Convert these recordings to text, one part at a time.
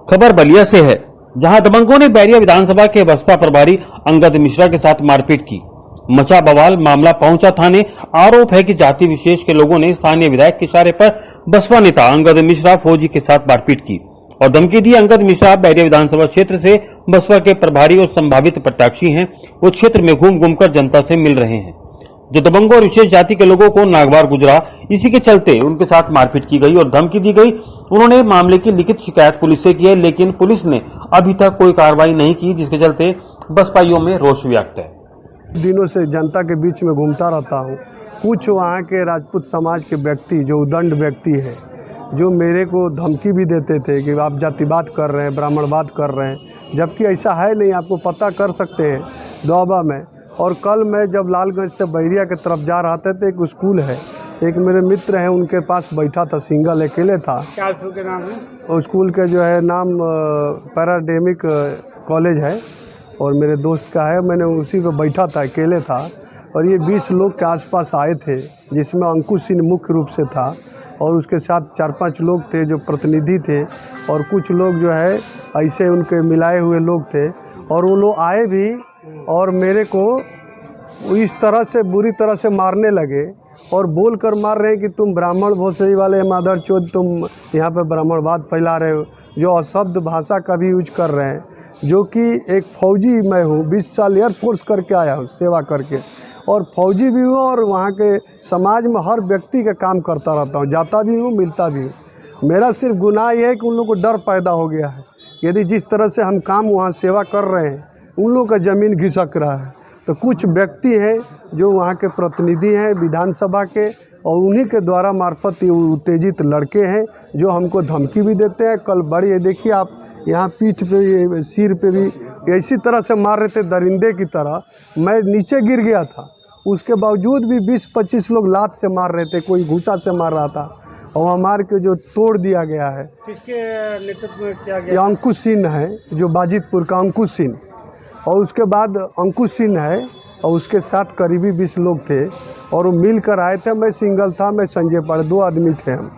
खबर बलिया से है, जहां दबंगों ने बैरिया विधानसभा के बसपा प्रभारी अंगद मिश्रा के साथ मारपीट की। मचा बवाल, मामला पहुंचा थाने। आरोप है कि जाति विशेष के लोगों ने स्थानीय विधायक के इशारे पर बसपा नेता अंगद मिश्रा फौजी के साथ मारपीट की और धमकी दी। अंगद मिश्रा बैरिया विधानसभा क्षेत्र से बसपा के प्रभारी और संभावित प्रत्याशी हैं। वो क्षेत्र में घूम घूम कर जनता से मिल रहे हैं। जो दबंगों और विशेष जाति के लोगों को नागवार गुजरा, इसी के चलते उनके साथ मारपीट की गई और धमकी दी गई। उन्होंने मामले की लिखित शिकायत पुलिस से की है, लेकिन पुलिस ने अभी तक कोई कार्रवाई नहीं की, जिसके चलते बसपाइयों में रोष व्यक्त है। दिनों से जनता के बीच में घूमता रहता हूँ। कुछ वहाँ के राजपूत समाज के व्यक्ति, जो उदंड व्यक्ति हैं, जो मेरे को धमकी भी देते थे कि आप जातिवाद कर रहे हैं, ब्राह्मणवाद कर रहे हैं, जबकि ऐसा है नहीं। आपको पता कर सकते हैं दोआबा में। और कल मैं जब लालगंज से बैरिया की तरफ जा रहा था तो एक स्कूल है, एक मेरे मित्र हैं, उनके पास बैठा था, सिंगल अकेले था। क्या स्कूल के नाम है? और स्कूल के जो है नाम पैराडेमिक कॉलेज है और मेरे दोस्त का है। मैंने उसी पे बैठा था, अकेले था। और ये 20 लोग के आसपास आए थे, जिसमें अंकुश सिंह मुख्य रूप से था और उसके साथ 4-5 लोग थे जो प्रतिनिधि थे और कुछ लोग जो है ऐसे उनके मिलाए हुए लोग थे। और वो लोग आए भी और मेरे को इस तरह से बुरी तरह से मारने लगे और बोल कर मार रहे हैं कि तुम ब्राह्मण भोसड़ी वाले मादर चोद, तुम यहाँ पे ब्राह्मणवाद फैला रहे हो, जो अशब्द भाषा का भी यूज कर रहे हैं। जो कि एक फौजी मैं हूँ, 20 साल एयरफोर्स करके आया हूँ, सेवा करके, और फौजी भी हूँ और वहाँ के समाज में हर व्यक्ति का काम करता रहता हूँ, जाता भी हूँ, मिलता भी हूँ। मेरा सिर्फ गुनाह यह है कि उन लोगों को डर पैदा हो गया है। यदि जिस तरह से हम काम वहाँ सेवा कर रहे हैं, उन लोगों का ज़मीन घिसक रहा है। तो कुछ व्यक्ति हैं जो वहाँ के प्रतिनिधि हैं विधानसभा के, और उन्हीं के द्वारा मार्फत ये उत्तेजित लड़के हैं जो हमको धमकी भी देते हैं। कल बड़ी ये देखिए आप, यहाँ पीठ पे, ये सिर पे भी इसी तरह से मार रहे थे, दरिंदे की तरह। मैं नीचे गिर गया था, उसके बावजूद भी 20-25 लोग लात से मार रहे थे, कोई घूसा से मार रहा था और वहाँ मार के जो तोड़ दिया गया है। किसके नेतृत्व में किया गया? ये अंकुश सिंह है, जो बाजितपुर का अंकुश सिंह, और उसके बाद अंकुश सिंह है और उसके साथ करीबी 20 लोग थे और वो मिल कर आए थे। मैं सिंगल था, मैं संजय पाड़, 2 आदमी थे हम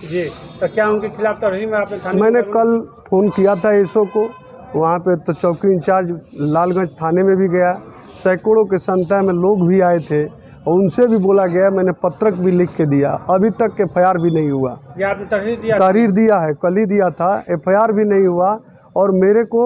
जी। तो क्या उनके खिलाफ तहरीर में आपने थाने? मैंने कल फ़ोन किया था एसओ को, वहाँ पे तो चौकी इंचार्ज लालगंज थाने में भी गया। सैकड़ों के संख्या में लोग भी आए थे और उनसे भी बोला गया। मैंने पत्रक भी लिख के दिया, अभी तक FIR भी नहीं हुआ। या आपने तहरीर दिया? तहरीर दिया है, कल ही दिया था, FIR भी नहीं हुआ। और मेरे को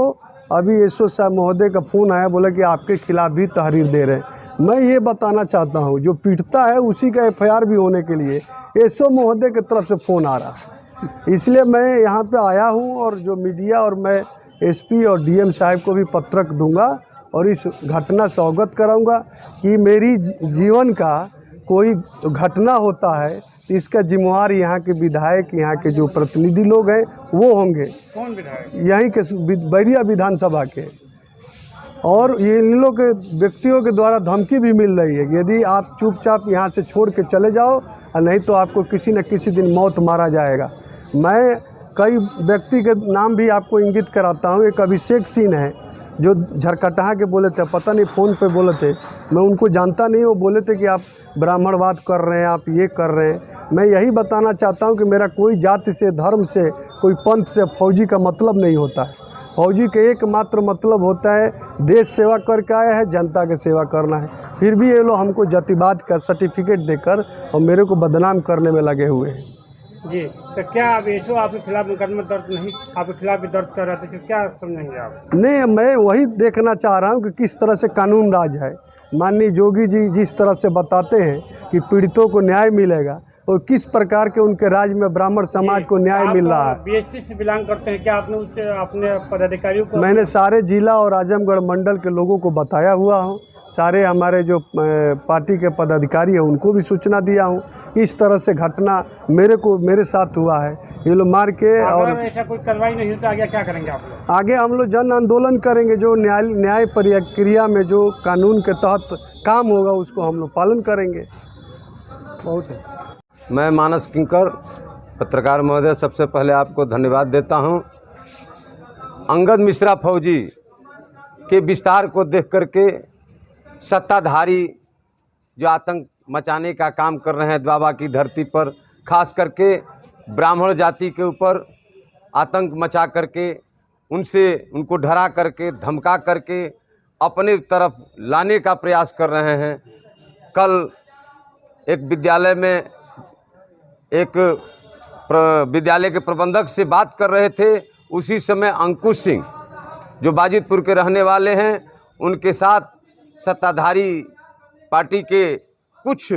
अभी एसओ साहब महोदय का फ़ोन आया, बोला कि आपके खिलाफ़ भी तहरीर दे रहे हैं। मैं ये बताना चाहता हूँ, जो पीटता है उसी का FIR भी होने के लिए एसओ महोदय की तरफ से फ़ोन आ रहा है। इसलिए मैं यहाँ पे आया हूँ और जो मीडिया, और मैं SP और DM साहब को भी पत्रक दूंगा और इस घटना से अवगत कराऊंगा कि मेरी जीवन का कोई घटना होता है, इसका जिम्मेवार यहाँ के विधायक, यहाँ के जो प्रतिनिधि लोग हैं वो होंगे। कौन विधायक? यहीं के बैरिया विधानसभा के। और ये इन लोग के व्यक्तियों के द्वारा धमकी भी मिल रही है, यदि आप चुपचाप यहाँ से छोड़ के चले जाओ और नहीं तो आपको किसी न किसी दिन मौत मारा जाएगा। मैं कई व्यक्ति के नाम भी आपको इंगित कराता हूँ। एक अभिषेक सिंह है जो झरकटहा के बोले थे, पता नहीं फ़ोन पे बोले थे, मैं उनको जानता नहीं। वो बोले थे कि आप ब्राह्मणवाद कर रहे हैं, आप ये कर रहे हैं। मैं यही बताना चाहता हूँ कि मेरा कोई जाति से, धर्म से, कोई पंथ से फौजी का मतलब नहीं होता है। फौजी के एकमात्र मतलब होता है देश सेवा करके आया है, जनता की सेवा करना है। फिर भी ये लोग हमको जातिवाद का सर्टिफिकेट देकर और मेरे को बदनाम करने में लगे हुए हैं। जी। तो क्या अब एसओ आपके खिलाफ मुकदमा दर्ज नहीं, आपके खिलाफ भी दर्ज कर रहे थे, तो क्या समझेंगे आप? नहीं, मैं वही देखना चाह रहा हूँ कि किस तरह से कानून राज है। माननीय योगी जी जिस तरह से बताते हैं कि पीड़ितों को न्याय मिलेगा, और किस प्रकार के उनके राज्य में ब्राह्मण समाज को न्याय मिल रहा है। BSP से बिलोंग करते हैं, क्या आपने उससे अपने पदाधिकारियों को? मैंने सारे जिला और आजमगढ़ मंडल के लोगों को बताया हुआ हूँ। सारे हमारे जो पार्टी के पदाधिकारी हैं उनको भी सूचना दिया हूँ। इस तरह से घटना मेरे साथ हुआ है। ये लोग मार के, और ऐसा कोई कार्रवाई नहीं होता, आगे क्या करेंगे आप लोग? आगे हम लोग जन आंदोलन करेंगे। जो न्याय प्रक्रिया में जो कानून के तहत काम होगा उसको हम लोग पालन करेंगे। बहुत है। मैं मानस किंकर, पत्रकार महोदय, सबसे पहले आपको धन्यवाद देता हूं। अंगद मिश्रा फौजी के विस्तार को देख करके सत्ताधारी जो आतंक मचाने का काम कर रहे हैं द्वाबा की धरती पर, खास करके ब्राह्मण जाति के ऊपर, आतंक मचा करके उनको डरा करके धमका करके अपने तरफ लाने का प्रयास कर रहे हैं। कल एक विद्यालय में विद्यालय के प्रबंधक से बात कर रहे थे, उसी समय अंकुश सिंह जो बाजितपुर के रहने वाले हैं, उनके साथ सत्ताधारी पार्टी के कुछ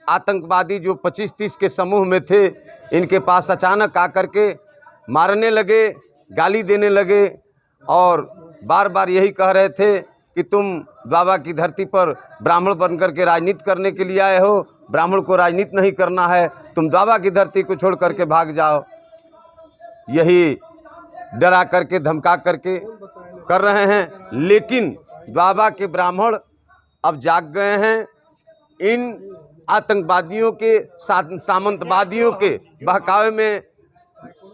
आतंकवादी जो 25-30 के समूह में थे, इनके पास अचानक आकर के मारने लगे, गाली देने लगे और बार बार यही कह रहे थे कि तुम बाबा की धरती पर ब्राह्मण बनकर के राजनीति करने के लिए आए हो, ब्राह्मण को राजनीति नहीं करना है, तुम बाबा की धरती को छोड़ करके भाग जाओ। यही डरा करके धमका करके कर रहे हैं। लेकिन बाबा के ब्राह्मण अब जाग गए हैं। इन आतंकवादियों के सामंतवादियों के बहकावे में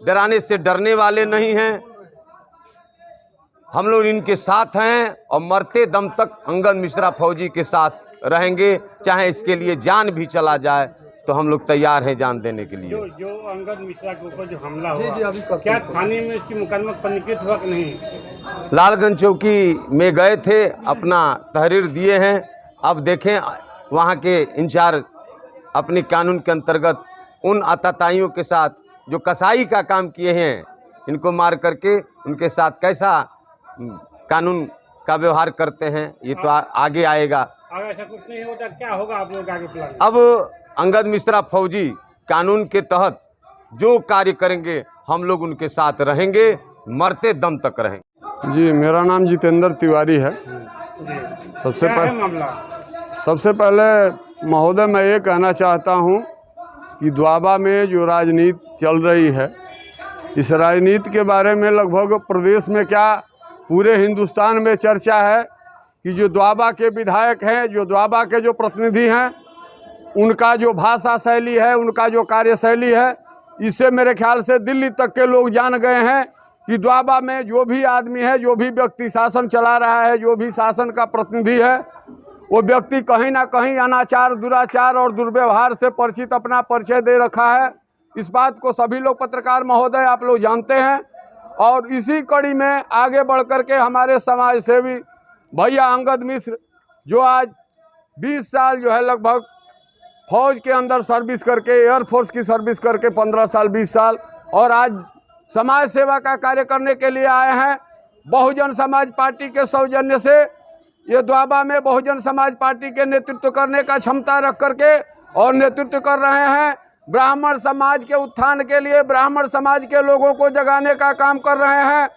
डराने से डरने वाले नहीं हैं। हम लोग इनके साथ हैं और मरते दम तक अंगद मिश्रा फौजी के साथ रहेंगे, चाहे इसके लिए जान भी चला जाए तो हम लोग तैयार हैं जान देने के लिए। जो अंगद मिश्रा के ऊपर जो हमला हुआ, क्या थाने में इसकी मुकदमा पंजीकृत हुआ कि नहीं? लालगंज चौकी में गए थे, अपना तहरीर दिए हैं। अब देखें वहाँ के इंचार्ज अपने कानून के अंतर्गत उन आतताइयों के साथ जो कसाई का काम किए हैं, इनको मार करके उनके साथ कैसा कानून का व्यवहार करते हैं, ये तो आगे आएगा। अगर ऐसा कुछ नहीं होता क्या होगा आप लोग आगे प्लान? अब अंगद मिश्रा फौजी कानून के तहत जो कार्य करेंगे हम लोग उनके साथ रहेंगे, मरते दम तक रहेंगे। जी, मेरा नाम जितेंद्र तिवारी है। सबसे पहले महोदय मैं ये कहना चाहता हूँ कि द्वाबा में जो राजनीति चल रही है, इस राजनीति के बारे में लगभग प्रदेश में क्या पूरे हिंदुस्तान में चर्चा है कि जो द्वाबा के विधायक हैं, जो द्वाबा के जो प्रतिनिधि हैं, उनका जो भाषा शैली है, उनका जो कार्यशैली है, इससे मेरे ख्याल से दिल्ली तक के लोग जान गए हैं कि द्वाबा में जो भी आदमी है, जो भी व्यक्ति शासन चला रहा है, जो भी शासन का प्रतिनिधि है, वो व्यक्ति कहीं ना कहीं अनाचार, दुराचार और दुर्व्यवहार से परिचित अपना परिचय दे रखा है। इस बात को सभी लोग पत्रकार महोदय आप लोग जानते हैं। और इसी कड़ी में आगे बढ़ कर के हमारे समाज सेवी भैया अंगद मिश्र, जो आज 20 साल जो है लगभग फौज के अंदर सर्विस करके, एयरफोर्स की सर्विस करके 15 साल 20 साल, और आज समाज सेवा का कार्य करने के लिए आए हैं। बहुजन समाज पार्टी के सौजन्य से ये द्वाबा में बहुजन समाज पार्टी के नेतृत्व करने का क्षमता रख करके और नेतृत्व कर रहे हैं। ब्राह्मण समाज के उत्थान के लिए, ब्राह्मण समाज के लोगों को जगाने का काम कर रहे हैं।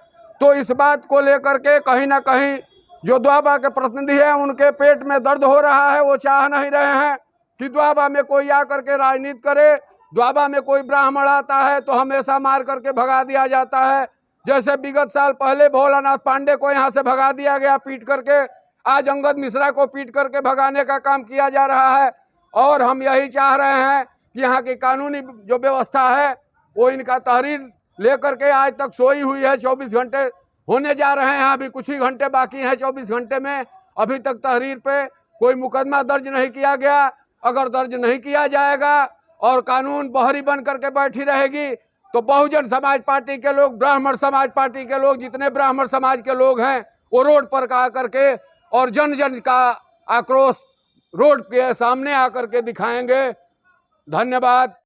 तो इस बात को लेकर के कहीं ना कहीं जो द्वाबा के प्रतिनिधि हैं, उनके पेट में दर्द हो रहा है। वो चाह नहीं रहे हैं कि द्वाबा में कोई आकर के राजनीति करे। द्वाबा में कोई ब्राह्मण आता है तो हमेशा मार करके भगा दिया जाता है। जैसे विगत साल पहले भोलानाथ पांडे को यहाँ से भगा दिया गया पीट करके, आज अंगद मिश्रा को पीट करके भगाने का काम किया जा रहा है। और हम यही चाह रहे हैं कि यहाँ की कानूनी जो व्यवस्था है वो इनका तहरीर लेकर के आज तक सोई हुई है। 24 घंटे होने जा रहे हैं, अभी कुछ ही घंटे बाकी हैं। 24 घंटे में अभी तक तहरीर पे कोई मुकदमा दर्ज नहीं किया गया। अगर दर्ज नहीं किया जाएगा और कानून बहरी बन करके बैठी रहेगी तो बहुजन समाज पार्टी के लोग, ब्राह्मण समाज पार्टी के लोग, जितने ब्राह्मण समाज के लोग हैं, वो रोड पर आ करके और जन जन का आक्रोश रोड के सामने आकर के दिखाएंगे। धन्यवाद।